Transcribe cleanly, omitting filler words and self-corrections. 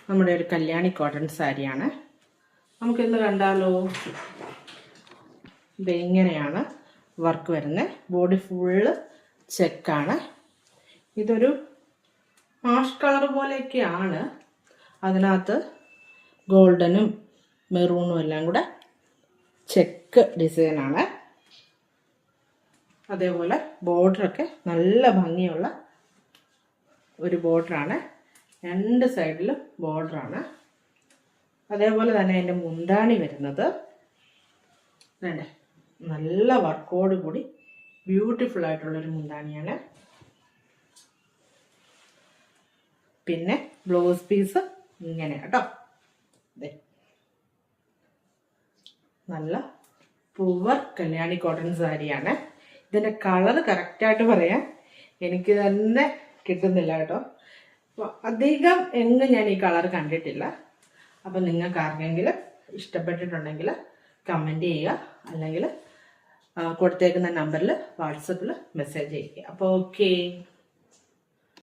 നമ്മുടെ ഒരു കല്യാണി കോട്ടൺ സാരിയാണ്. നമുക്കിന്ന് കണ്ടാലോ? ഇത് ഇങ്ങനെയാണ് വർക്ക് വരുന്നത്. ബോഡി ഫുള്ള് ചെക്കാണ്. ഇതൊരു ആഷ് കളർ പോലെയൊക്കെയാണ്. അതിനകത്ത് ഗോൾഡനും മെറൂണും എല്ലാം കൂടെ ചെക്ക് ഡിസൈനാണ്. അതേപോലെ ബോർഡറൊക്കെ നല്ല ഭംഗിയുള്ള ഒരു ബോർഡറാണ്. രണ്ട് സൈഡിലും ബോർഡറാണ്. അതേപോലെ തന്നെ അതിൻ്റെ മുന്താണി വരുന്നത് നല്ല വർക്കോട് കൂടി ബ്യൂട്ടിഫുൾ ആയിട്ടുള്ളൊരു മുന്താണിയാണ്. പിന്നെ ബ്ലൗസ് പീസ് ഇങ്ങനെ കേട്ടോ. നല്ല പൂവർ കല്യാണി കോട്ടൺ സാരിയാണ്. ഇതിൻ്റെ കളർ കറക്റ്റായിട്ട് പറയാൻ എനിക്ക് തന്നെ കിട്ടുന്നില്ല കേട്ടോ. അധികം എങ്ങും ഞാൻ ഈ കളർ കണ്ടിട്ടില്ല. അപ്പം നിങ്ങൾക്ക് ആർക്കെങ്കിലും ഇഷ്ടപ്പെട്ടിട്ടുണ്ടെങ്കിൽ കമൻറ്റ് ചെയ്യുക, അല്ലെങ്കിൽ കൊടുത്തേക്കുന്ന നമ്പറിൽ വാട്സപ്പിൽ മെസ്സേജ് ചെയ്യുക. അപ്പോൾ ഓക്കേ.